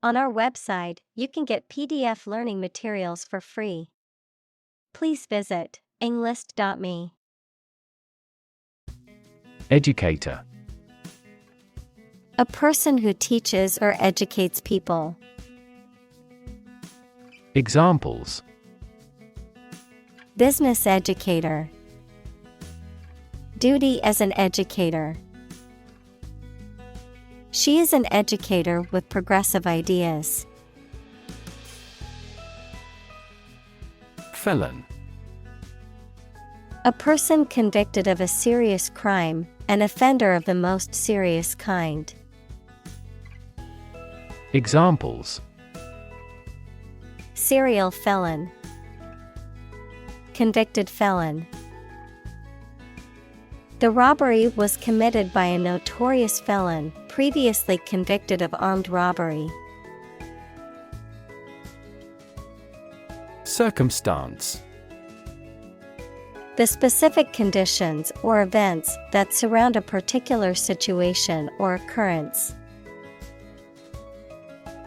On our website, you can get PDF learning materials for free. Please visit englist.me. Educator. A person who teaches or educates people. Examples: Business educator. Duty as an educator. She is an educator with progressive ideas. Felon. A person convicted of a serious crime, an offender of the most serious kind. Examples: Serial felon. Convicted felon. The robbery was committed by a notorious felon, previously convicted of armed robbery. Circumstance. The specific conditions or events that surround a particular situation or occurrence.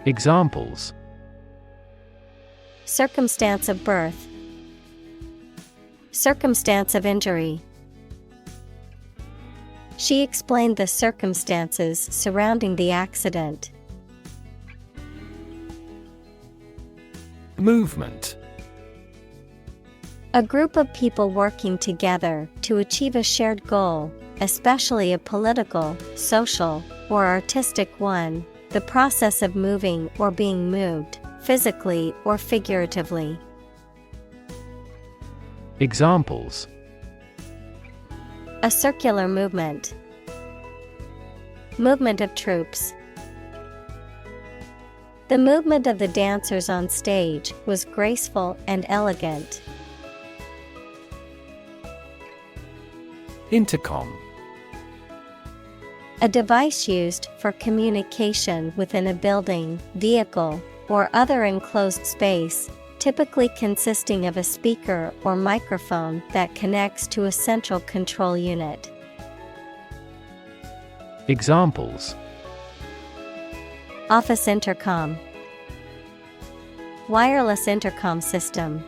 Examples: Circumstance of birth. Circumstance of injury. She explained the circumstances surrounding the accident. Movement. A group of people working together to achieve a shared goal, especially a political, social, or artistic one, the process of moving or being moved, physically or figuratively. Examples: A circular movement. Movement of troops. The movement of the dancers on stage was graceful and elegant. Intercom. A device used for communication within a building, vehicle, or other enclosed space, typically consisting of a speaker or microphone that connects to a central control unit. Examples: Office intercom. Wireless intercom system.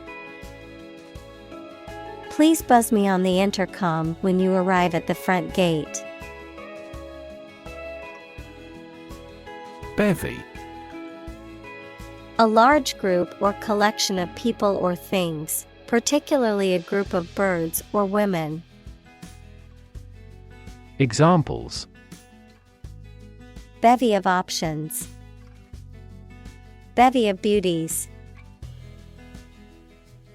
Please buzz me on the intercom when you arrive at the front gate. Bevy. A large group or collection of people or things, particularly a group of birds or women. Examples: Bevy of options. Bevy of beauties.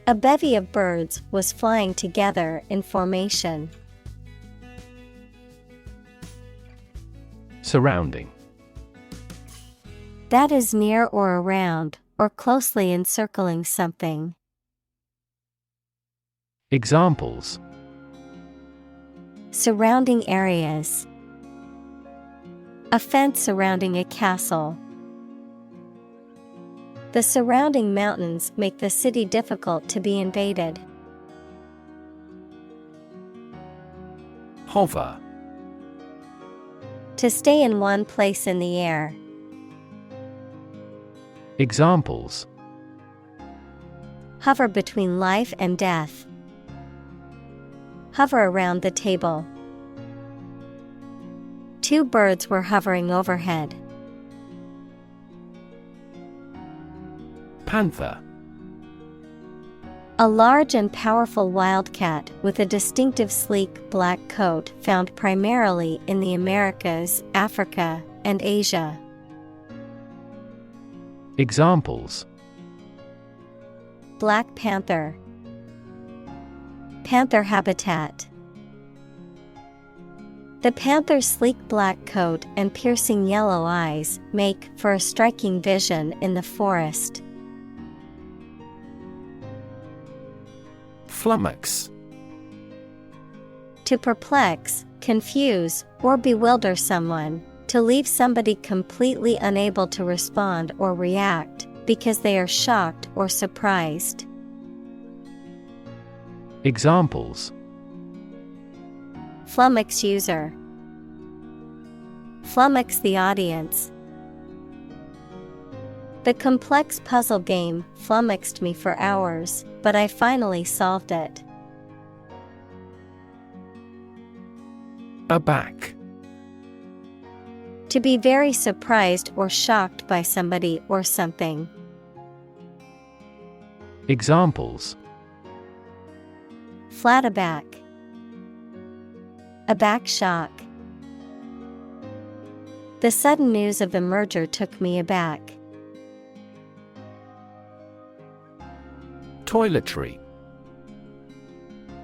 A bevy of birds was flying together in formation. Surrounding. That is near or around, or closely encircling something. Examples: Surrounding areas. A fence surrounding a castle. The surrounding mountains make the city difficult to be invaded. Hover. To stay in one place in the air. Examples: Hover between life and death. Hover around the table. Two birds were hovering overhead. Panther. A large and powerful wildcat with a distinctive sleek black coat found primarily in the Americas, Africa, and Asia. Examples: Black panther. Panther habitat. The panther's sleek black coat and piercing yellow eyes make for a striking vision in the forest. Flummox. To perplex, confuse, or bewilder someone, to leave somebody completely unable to respond or react, because they are shocked or surprised. Examples: Flummox user. Flummox the audience. The complex puzzle game flummoxed me for hours, but I finally solved it. Aback. To be very surprised or shocked by somebody or something. Examples: Flat aback. Aback shock. The sudden news of the merger took me aback. Toiletry.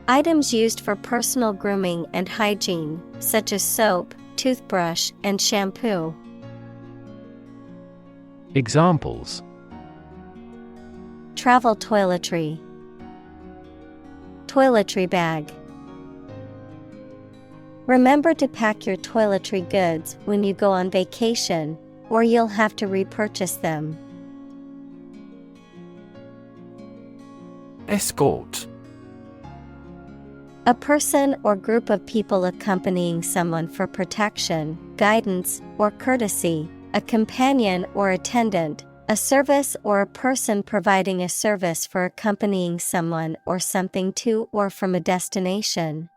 Items used for personal grooming and hygiene, such as soap, toothbrush, and shampoo. Examples: Travel toiletry. Toiletry bag. Remember to pack your toiletry goods when you go on vacation, or you'll have to repurchase them. Escort. A person or group of people accompanying someone for protection, guidance, or courtesy, a companion or attendant, a service or a person providing a service for accompanying someone or something to or from a destination.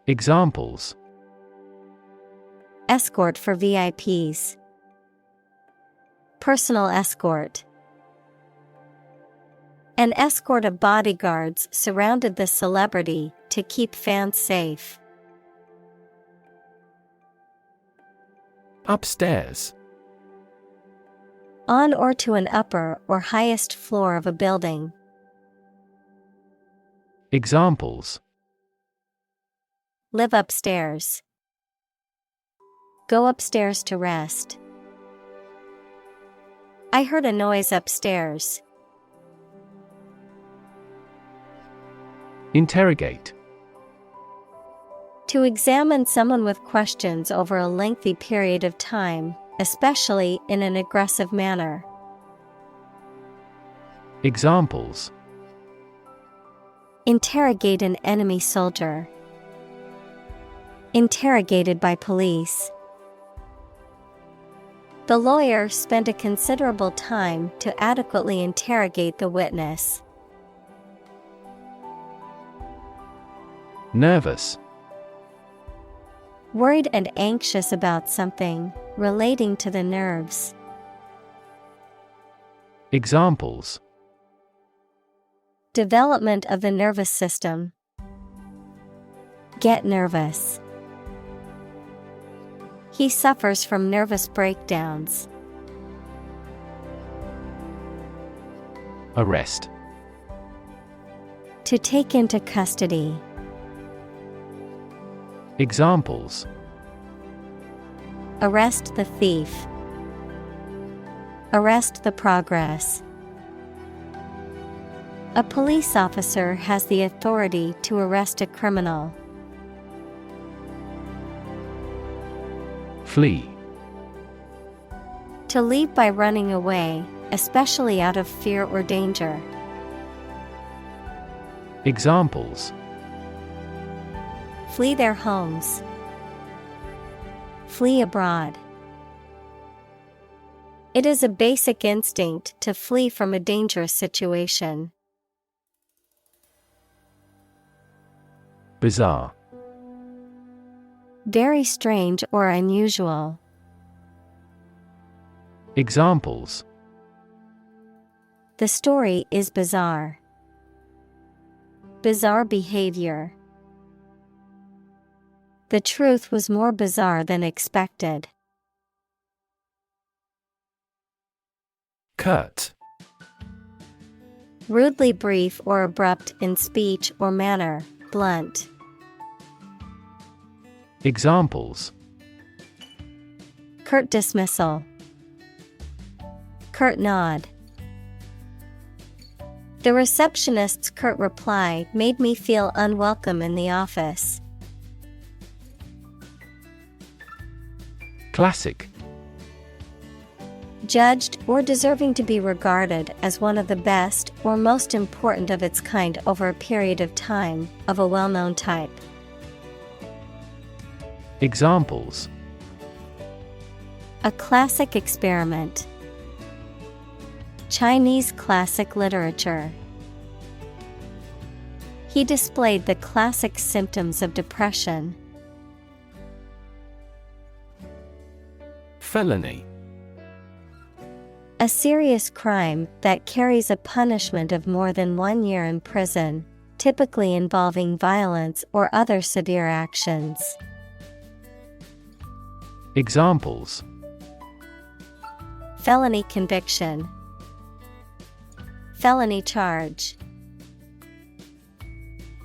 Examples: Escort for VIPs. Personal escort. An escort of bodyguards surrounded the celebrity to keep fans safe. Upstairs. On or to an upper or highest floor of a building. Examples: Live upstairs. Go upstairs to rest. I heard a noise upstairs. Interrogate. To examine someone with questions over a lengthy period of time, especially in an aggressive manner. Examples: Interrogate an enemy soldier. Interrogated by police. The lawyer spent a considerable time to adequately interrogate the witness. Nervous. Worried and anxious about something, relating to the nerves. Examples: Development of the nervous system. Get nervous. He suffers from nervous breakdowns. Arrest. To take into custody. Examples: Arrest the thief. Arrest the progress. A police officer has the authority to arrest a criminal. Flee. To leave by running away, especially out of fear or danger. Examples: Flee their homes. Flee abroad. It is a basic instinct to flee from a dangerous situation. Bizarre. Very strange or unusual. Examples: The story is bizarre. Bizarre behavior. The truth was more bizarre than expected. Curt. Rudely brief or abrupt in speech or manner, blunt. Examples: Curt dismissal. Curt nod. The receptionist's curt reply made me feel unwelcome in the office. Classic. Judged or deserving to be regarded as one of the best or most important of its kind over a period of time, of a well-known type. Examples: A classic experiment. Chinese classic literature. He displayed the classic symptoms of depression. Felony. A serious crime that carries a punishment of more than 1 year in prison, typically involving violence or other severe actions. Examples: felony conviction, felony charge.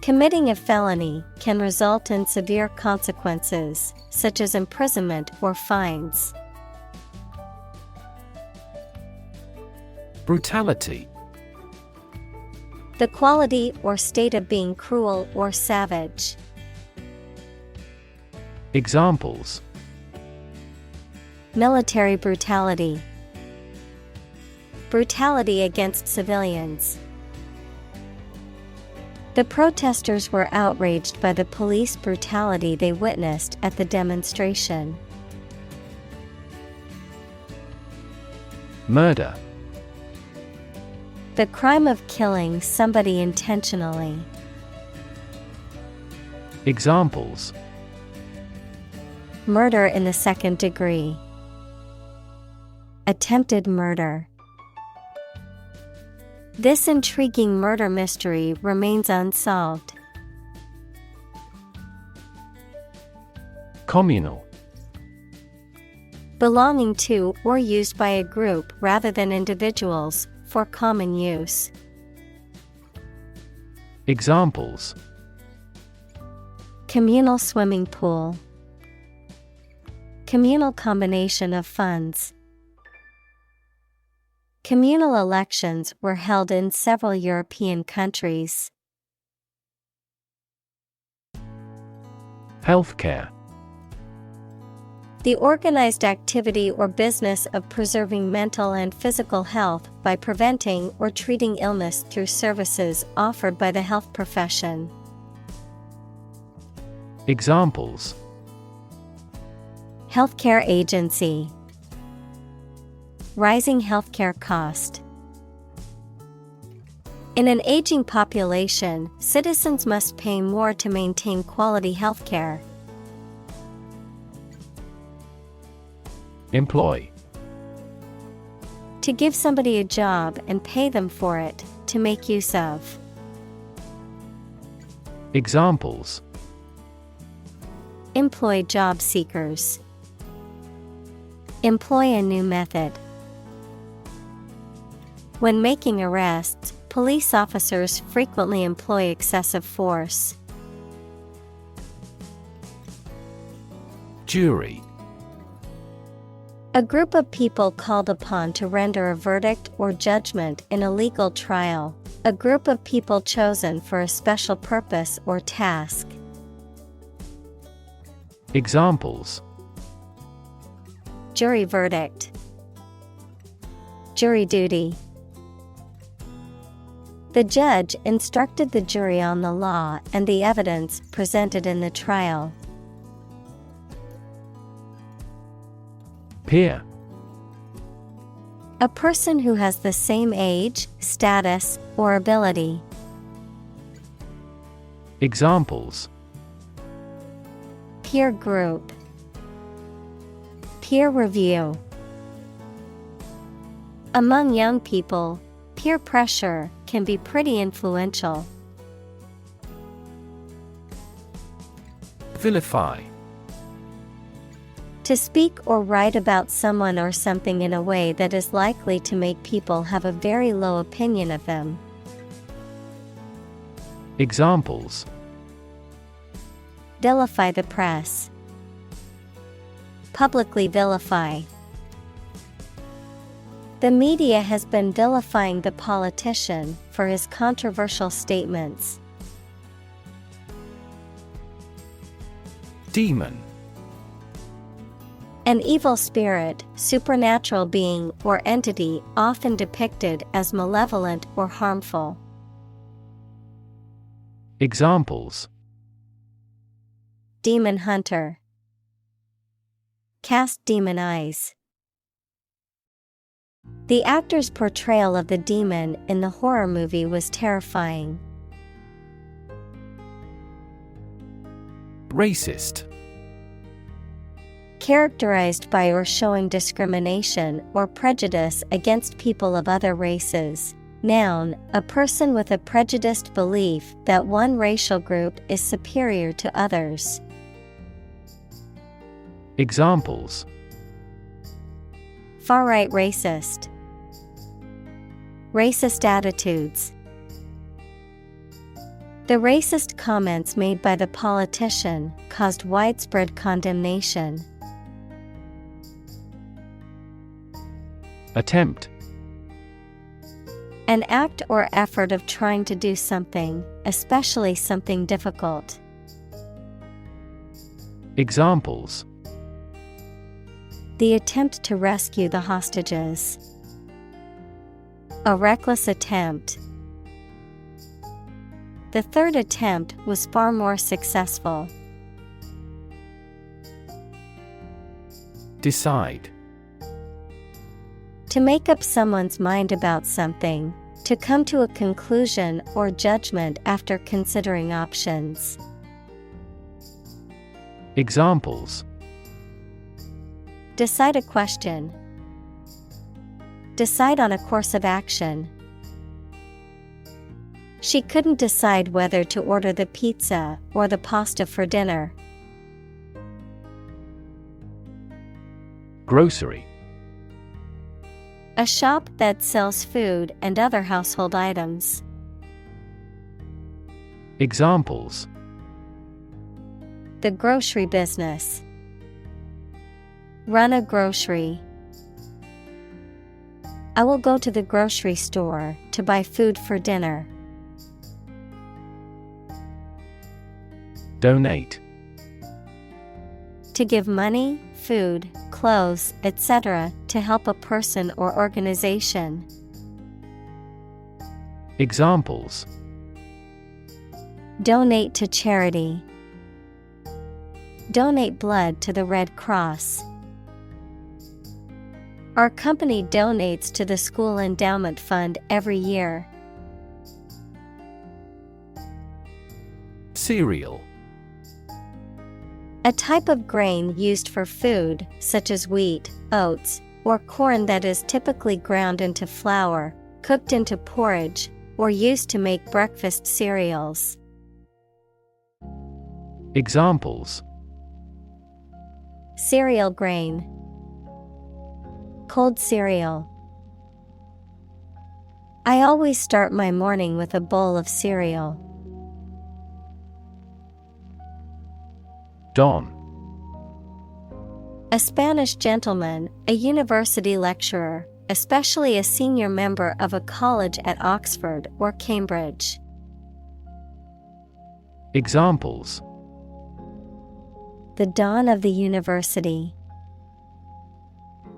Committing a felony can result in severe consequences, such as imprisonment or fines. Brutality. The quality or state of being cruel or savage. Examples: military brutality, brutality against civilians. The protesters were outraged by the police brutality they witnessed at the demonstration. Murder. The crime of killing somebody intentionally. Examples: murder in the second degree, attempted murder. This intriguing murder mystery remains unsolved. Communal. Belonging to or used by a group rather than individuals, for common use. Examples: communal swimming pool, communal combination of funds. Communal elections were held in several European countries. Healthcare. The organized activity or business of preserving mental and physical health by preventing or treating illness through services offered by the health profession. Examples: healthcare agency, rising healthcare cost. In an aging population, citizens must pay more to maintain quality healthcare. Employ. To give somebody a job and pay them for it, to make use of. Examples: employ job seekers, employ a new method. When making arrests, police officers frequently employ excessive force. Jury. A group of people called upon to render a verdict or judgment in a legal trial. A group of people chosen for a special purpose or task. Examples: jury verdict, jury duty. The judge instructed the jury on the law and the evidence presented in the trial. Peer. A person who has the same age, status, or ability. Examples: peer group, peer review. Among young people, peer pressure can be pretty influential. Vilify. To speak or write about someone or something in a way that is likely to make people have a very low opinion of them. Examples: vilify the press, publicly vilify. The media has been vilifying the politician for his controversial statements. Demon. An evil spirit, supernatural being or entity often depicted as malevolent or harmful. Examples: demon hunter, cast demon eyes. The actor's portrayal of the demon in the horror movie was terrifying. Racist. Characterized by or showing discrimination or prejudice against people of other races. Noun, a person with a prejudiced belief that one racial group is superior to others. Examples: Far-right racist. Racist attitudes. The racist comments made by the politician caused widespread condemnation. Attempt. An act or effort of trying to do something, especially something difficult. Examples: The attempt to rescue the hostages. A reckless attempt. The third attempt was far more successful. Decide. To make up someone's mind about something, to come to a conclusion or judgment after considering options. Examples: Decide a question. Decide on a course of action. She couldn't decide whether to order the pizza or the pasta for dinner. Grocery. A shop that sells food and other household items. Examples: The grocery business. Run a grocery. I will go to the grocery store to buy food for dinner. Donate. To give money, food, clothes, etc. to help a person or organization. Examples: Donate to charity. Donate blood to the Red Cross. Our company donates to the school endowment fund every year. Cereal. A type of grain used for food, such as wheat, oats, or corn that is typically ground into flour, cooked into porridge, or used to make breakfast cereals. Examples: Cereal grain. Cold cereal. I always start my morning with a bowl of cereal. Don. A Spanish gentleman, a university lecturer, especially a senior member of a college at Oxford or Cambridge. Examples: The Don of the University.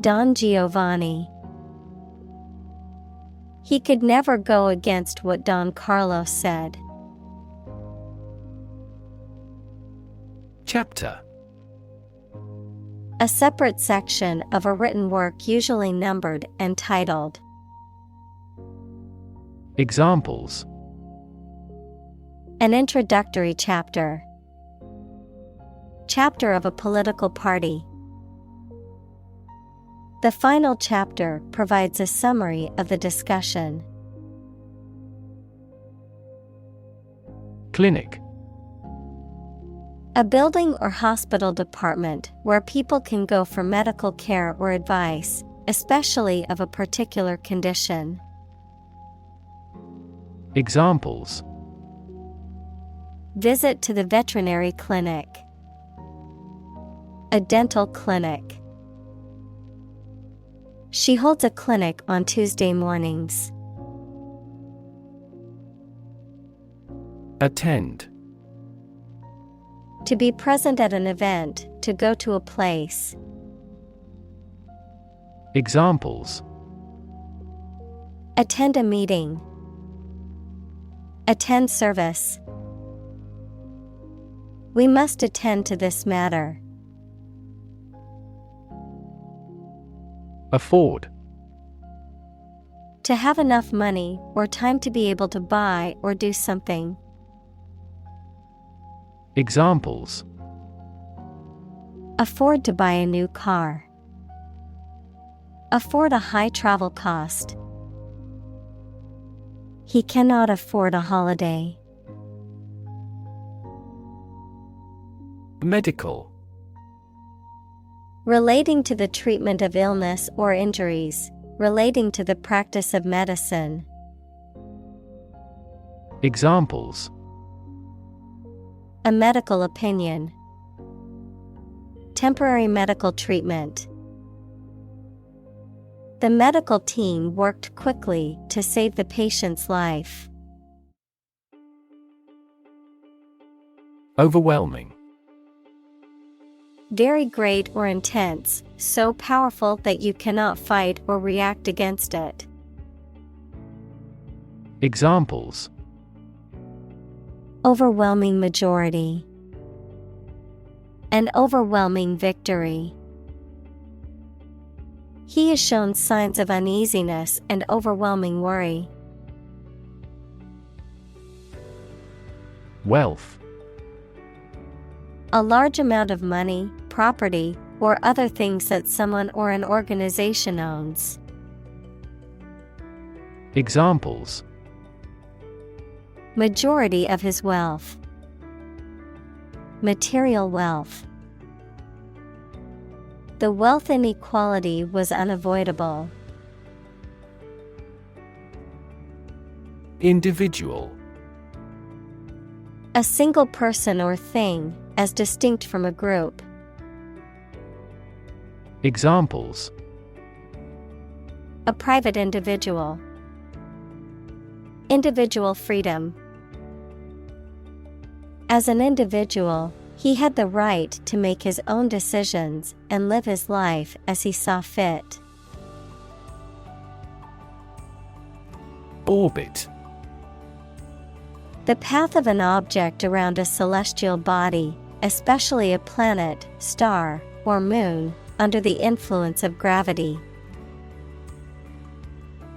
Don Giovanni. He could never go against what Don Carlos said. Chapter. A separate section of a written work usually numbered and titled. Examples: An introductory chapter. Chapter of a political party. The final chapter provides a summary of the discussion. Clinic. A building or hospital department where people can go for medical care or advice, especially of a particular condition. Examples: Visit to the veterinary clinic. A dental clinic. She holds a clinic on Tuesday mornings. Attend. To be present at an event, to go to a place. Examples: Attend a meeting. Attend service. We must attend to this matter. Afford. To have enough money or time to be able to buy or do something. Examples: Afford to buy a new car. Afford a high travel cost. He cannot afford a holiday. Medical. Relating to the treatment of illness or injuries, relating to the practice of medicine. Examples: A medical opinion. Temporary medical treatment. The medical team worked quickly to save the patient's life. Overwhelming. Very great or intense, so powerful that you cannot fight or react against it. Examples: Overwhelming majority. An overwhelming victory. He has shown signs of uneasiness and overwhelming worry. Wealth. A large amount of money, property, or other things that someone or an organization owns. Examples: Majority of his wealth. Material wealth. The wealth inequality was unavoidable. Individual. A single person or thing, as distinct from a group. Examples: A private individual. Individual freedom. As an individual, he had the right to make his own decisions and live his life as he saw fit. Orbit. The path of an object around a celestial body, especially a planet, star, or moon, under the influence of gravity.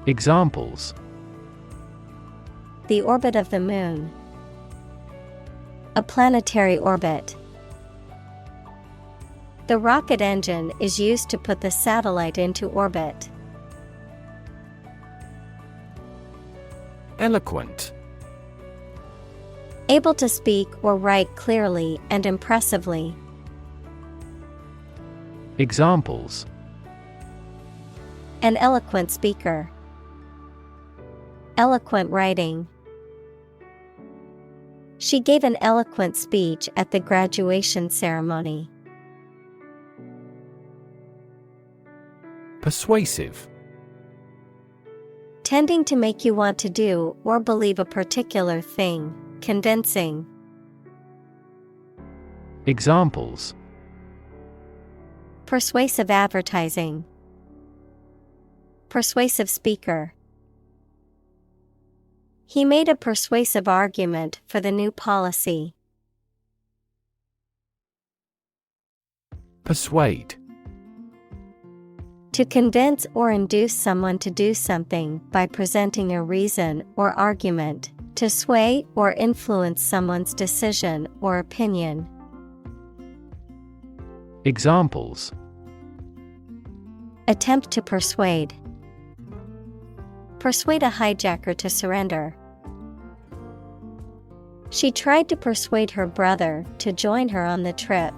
Examples: The orbit of the moon. A planetary orbit. The rocket engine is used to put the satellite into orbit. Eloquent. Able to speak or write clearly and impressively. Examples: An eloquent speaker. Eloquent writing. She gave an eloquent speech at the graduation ceremony. Persuasive. Tending to make you want to do or believe a particular thing, convincing. Examples: Persuasive advertising. Persuasive speaker. He made a persuasive argument for the new policy. Persuade. To convince or induce someone to do something by presenting a reason or argument, to sway or influence someone's decision or opinion. Examples: Attempt to persuade. Persuade a hijacker to surrender. She tried to persuade her brother to join her on the trip.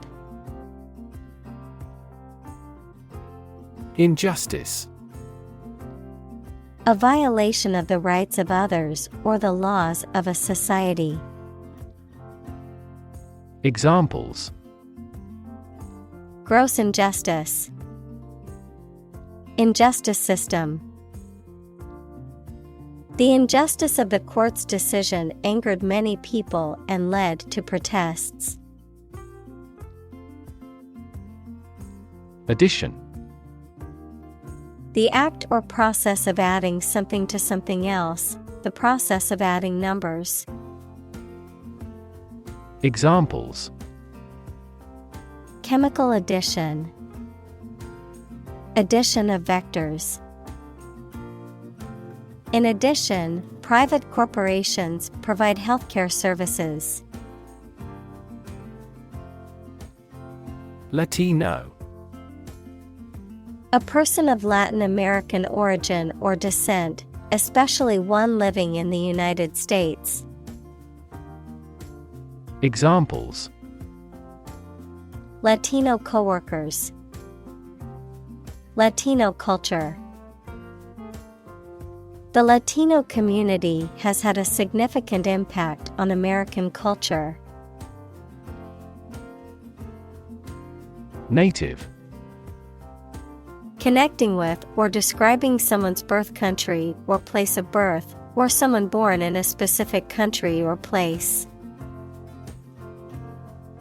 Injustice. A violation of the rights of others or the laws of a society. Examples: Gross injustice. Injustice system. The injustice of the court's decision angered many people and led to protests. Addition. The act or process of adding something to something else, the process of adding numbers. Examples: Chemical addition. Addition of vectors. In addition, private corporations provide healthcare services. Latino. A person of Latin American origin or descent, especially one living in the United States. Examples: Latino coworkers. Latino culture. The Latino community has had a significant impact on American culture. Native. Connecting with or describing someone's birth country or place of birth, or someone born in a specific country or place.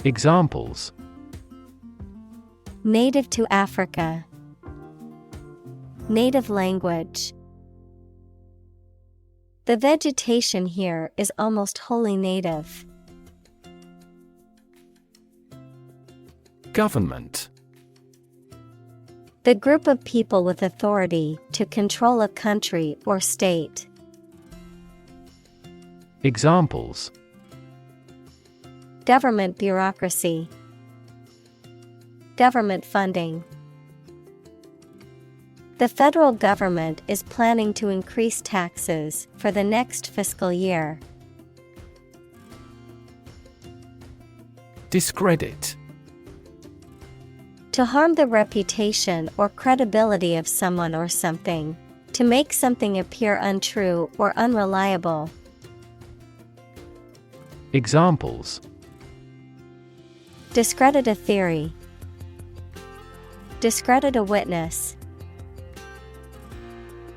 Examples: Native to Africa. Native language. The vegetation here is almost wholly native. Government. The group of people with authority to control a country or state. Examples: Government bureaucracy. Government funding. The federal government is planning to increase taxes for the next fiscal year. Discredit. To harm the reputation or credibility of someone or something. To make something appear untrue or unreliable. Examples: Discredit a theory. Discredit a witness.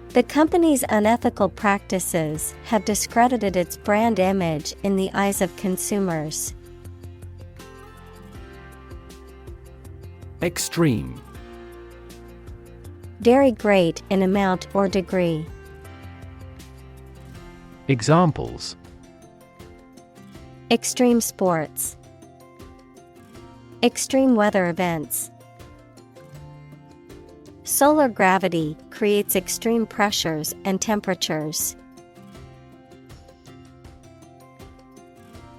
The company's unethical practices have discredited its brand image in the eyes of consumers. Extreme. Very great in amount or degree. Examples: Extreme sports. Extreme weather events. Solar gravity creates extreme pressures and temperatures.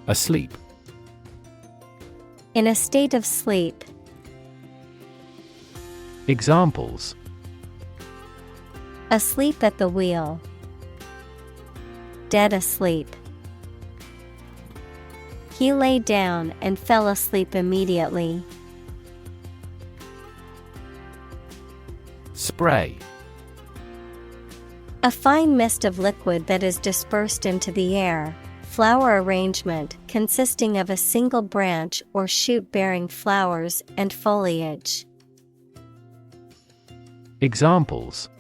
Asleep. In a state of sleep. Examples: Asleep at the wheel. Dead asleep. He lay down and fell asleep immediately. Spray. A fine mist of liquid that is dispersed into the air. Flower arrangement consisting of a single branch or shoot bearing flowers and foliage. Examples: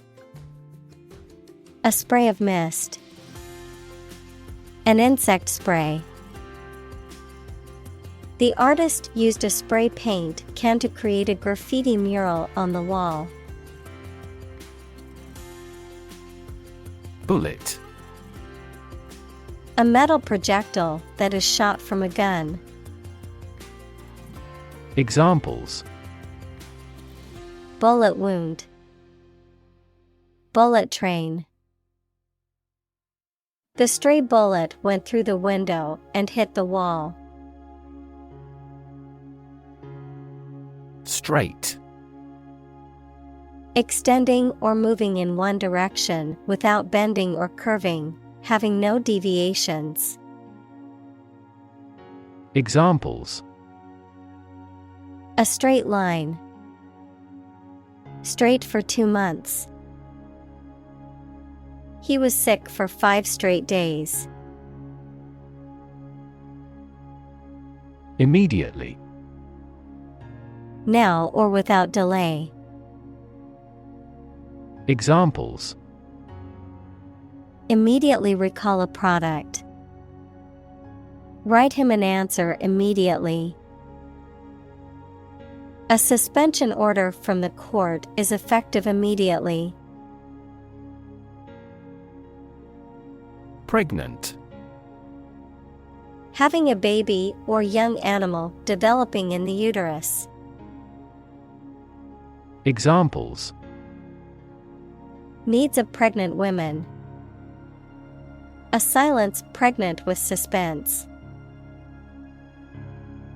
A spray of mist. An insect spray. The artist used a spray paint can to create a graffiti mural on the wall. Bullet. A metal projectile that is shot from a gun. Examples: Bullet wound. Bullet train. The stray bullet went through the window and hit the wall. Straight. Extending or moving in one direction without bending or curving, having no deviations. Examples: A straight line. Straight for 2 months. He was sick for 5 straight days. Immediately. Now or without delay. Examples: Immediately recall a product. Write him an answer immediately. A suspension order from the court is effective immediately. Pregnant. Having a baby or young animal developing in the uterus. Examples: Needs of pregnant women. A silence pregnant with suspense.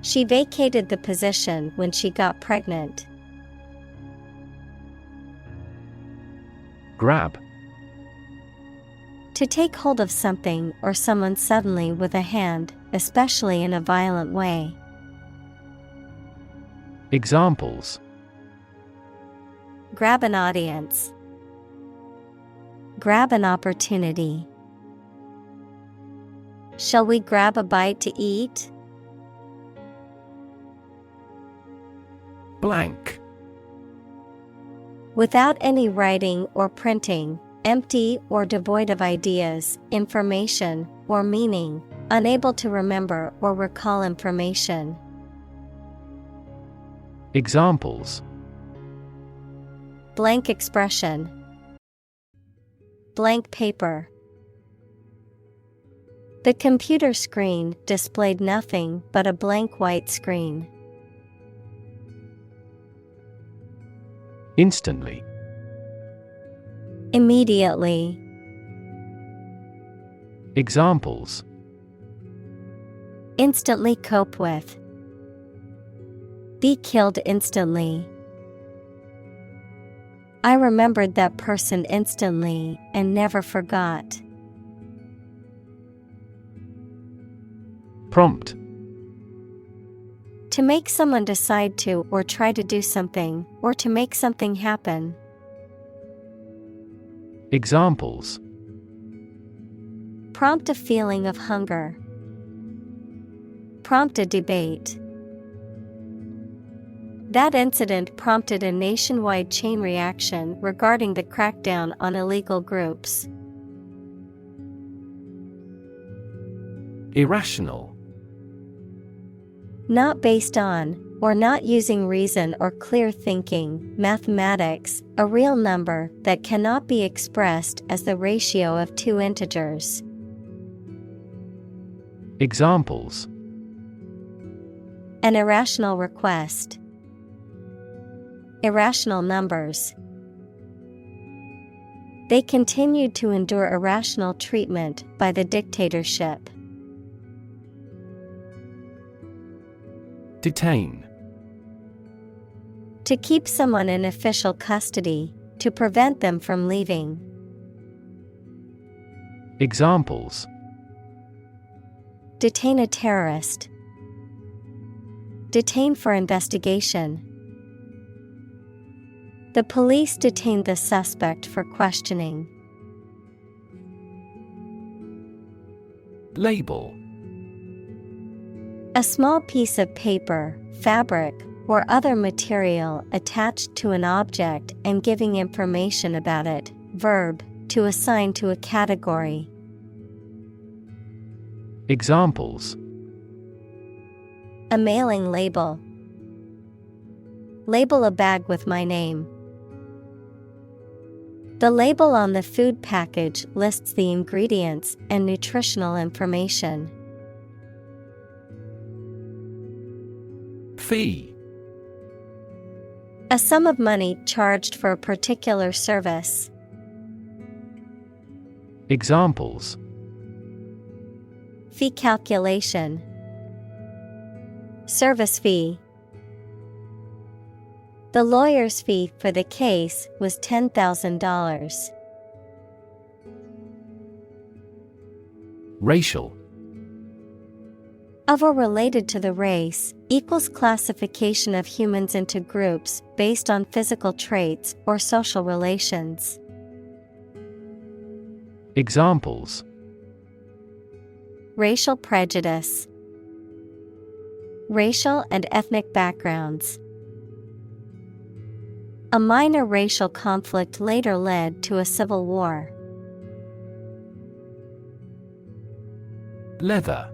She vacated the position when she got pregnant. Grab. To take hold of something or someone suddenly with a hand, especially in a violent way. Examples: Grab an audience. Grab an opportunity. Shall we grab a bite to eat? Blank. Without any writing or printing, empty or devoid of ideas, information, or meaning, unable to remember or recall information. Examples: Blank expression. Blank paper. The computer screen displayed nothing but a blank white screen. Instantly. Immediately. Examples: Instantly cope with. Be killed instantly. I remembered that person instantly and never forgot. Prompt. To make someone decide to or try to do something, or to make something happen. Examples: Prompt a feeling of hunger. Prompt a debate. That incident prompted a nationwide chain reaction regarding the crackdown on illegal groups. Irrational. Not based on, or not using reason or clear thinking, mathematics, a real number that cannot be expressed as the ratio of two integers. Examples: An irrational request. Irrational numbers. They continued to endure irrational treatment by the dictatorship. Detain. To keep someone in official custody, to prevent them from leaving. Examples: Detain a terrorist. Detain for investigation. The police detained the suspect for questioning. Label. A small piece of paper, fabric, or other material attached to an object and giving information about it. Verb, to assign to a category. Examples: A mailing label. Label a bag with my name. The label on the food package lists the ingredients and nutritional information. Fee. A sum of money charged for a particular service. Examples: Fee calculation. Service fee. The lawyer's fee for the case was $10,000. Racial. Of or related to the race, equals classification of humans into groups based on physical traits or social relations. Examples: Racial prejudice. Racial and ethnic backgrounds. A minor racial conflict later led to a civil war. Leather.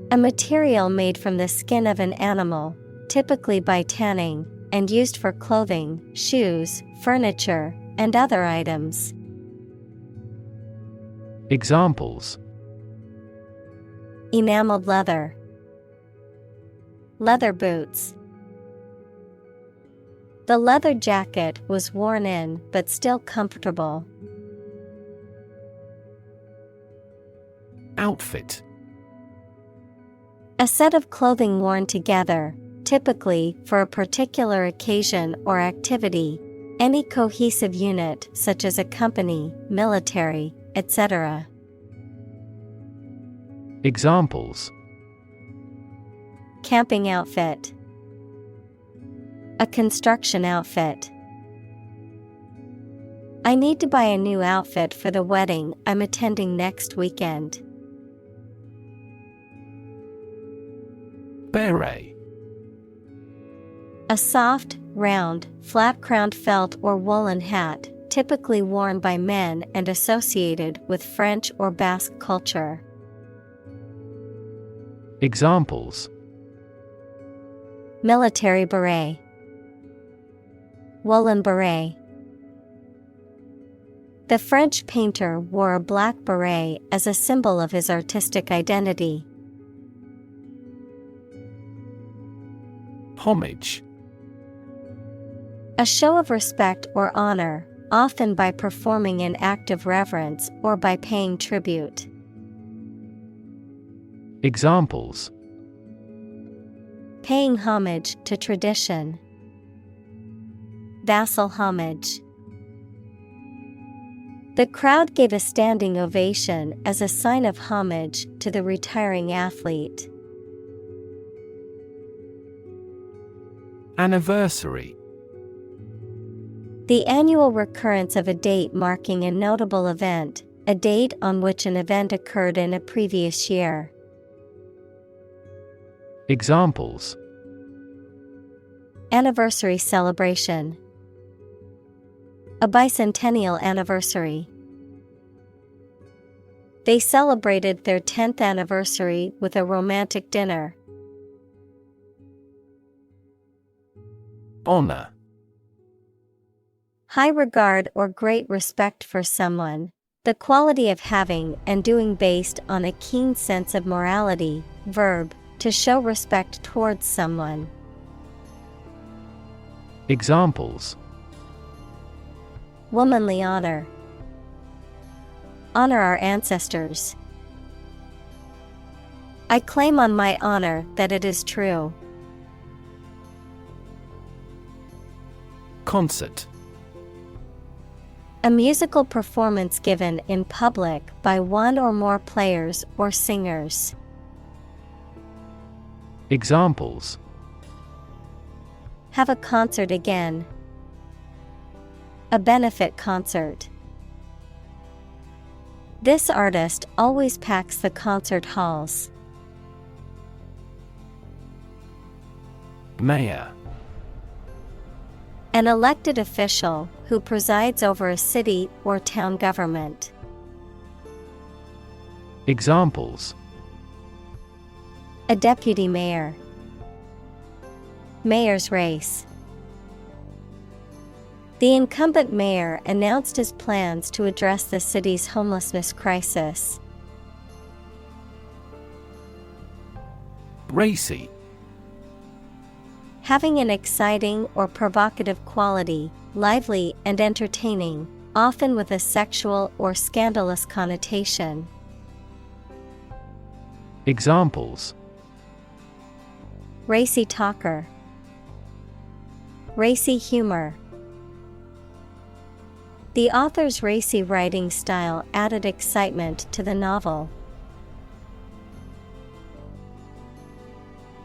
A material made from the skin of an animal, typically by tanning, and used for clothing, shoes, furniture, and other items. Examples: Enameled leather. Leather boots. The leather jacket was worn in but still comfortable. Outfit. A set of clothing worn together, typically for a particular occasion or activity. Any cohesive unit such as a company, military, etc. Examples: Camping outfit. A construction outfit. I need to buy a new outfit for the wedding I'm attending next weekend. Beret. A soft, round, flat-crowned felt or woolen hat, typically worn by men and associated with French or Basque culture. Examples: Military beret. Woolen beret. The French painter wore a black beret as a symbol of his artistic identity. Homage. A show of respect or honor, often by performing an act of reverence or by paying tribute. Examples: Paying homage to tradition. Vassal homage. The crowd gave a standing ovation as a sign of homage to the retiring athlete. Anniversary. The annual recurrence of a date marking a notable event, a date on which an event occurred in a previous year. Examples: Anniversary celebration. A bicentennial anniversary. They celebrated their 10th anniversary with a romantic dinner. Honor. High regard or great respect for someone. The quality of having and doing based on a keen sense of morality. Verb, to show respect towards someone. Examples: Womanly honor. Honor our ancestors. I claim on my honor that it is true. Concert. A musical performance given in public by one or more players or singers. Examples: Have a concert again. A benefit concert. This artist always packs the concert halls. Mayor. An elected official who presides over a city or town government. Examples: A deputy mayor. Mayor's race. The incumbent mayor announced his plans to address the city's homelessness crisis. Racy. Having an exciting or provocative quality, lively and entertaining, often with a sexual or scandalous connotation. Examples: Racy talker. Racy humor. The author's racy writing style added excitement to the novel.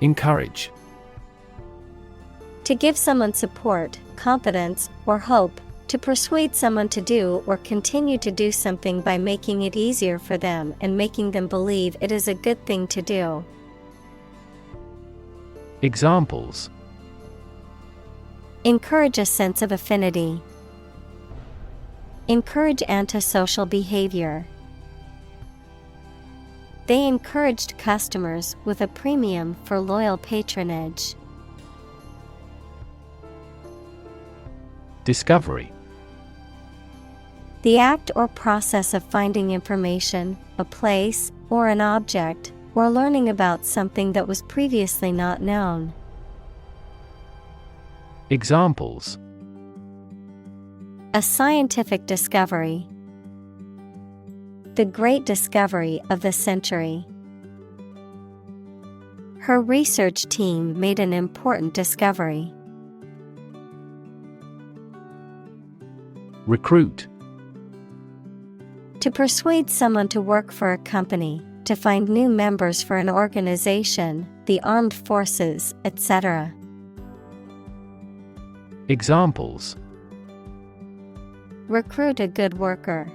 Encourage. To give someone support, confidence, or hope, to persuade someone to do or continue to do something by making it easier for them and making them believe it is a good thing to do. Examples: Encourage a sense of affinity. Encourage antisocial behavior. They encouraged customers with a premium for loyal patronage. Discovery. The act or process of finding information, a place, or an object, or learning about something that was previously not known. Examples: A scientific discovery. The great discovery of the century. Her research team made an important discovery. Recruit. To persuade someone to work for a company, to find new members for an organization, the armed forces, etc. Examples: recruit a good worker.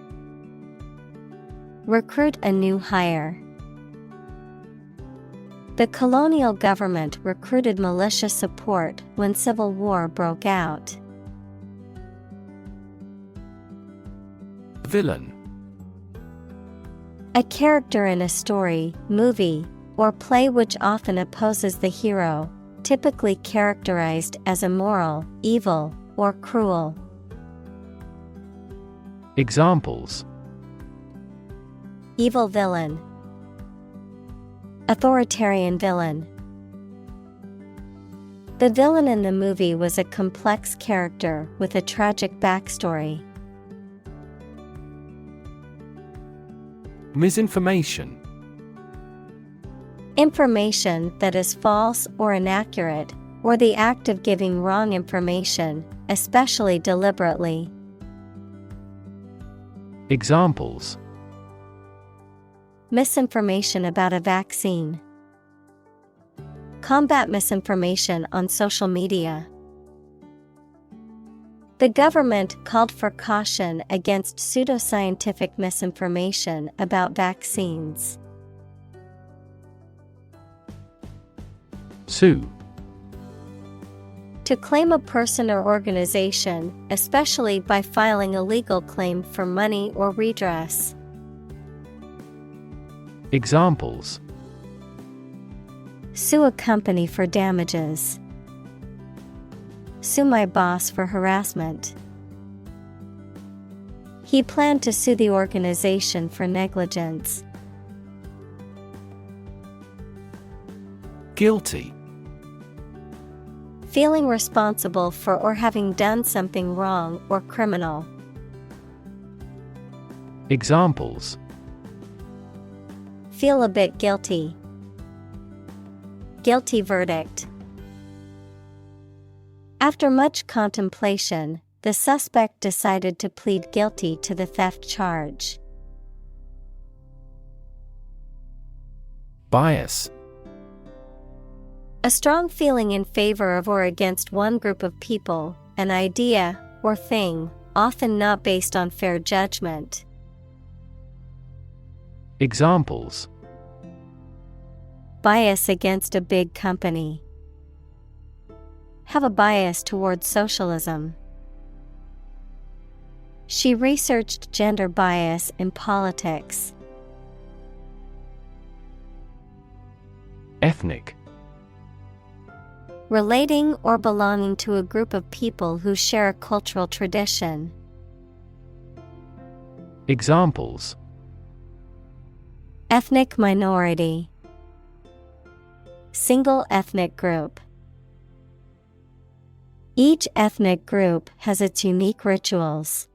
Recruit a new hire. The colonial government recruited militia support when civil war broke out. Villain. A character in a story, movie, or play which often opposes the hero, typically characterized as immoral, evil, or cruel. Examples: evil villain. Authoritarian villain. The villain in the movie was a complex character with a tragic backstory. Misinformation. Information that is false or inaccurate, or the act of giving wrong information, especially deliberately. Examples: misinformation about a vaccine. Combat misinformation on social media. The government called for caution against pseudoscientific misinformation about vaccines. Sue. To claim a person or organization, especially by filing a legal claim for money or redress. Examples: sue a company for damages. Sue my boss for harassment. He planned to sue the organization for negligence. Guilty. Feeling responsible for or having done something wrong or criminal. Examples: feel a bit guilty. Guilty verdict. After much contemplation, the suspect decided to plead guilty to the theft charge. Bias. A strong feeling in favor of or against one group of people, an idea, or thing, often not based on fair judgment. Examples: bias against a big company. Have a bias towards socialism. She researched gender bias in politics. Ethnic. Relating or belonging to a group of people who share a cultural tradition. Examples: ethnic minority. Single ethnic group. Each ethnic group has its unique rituals.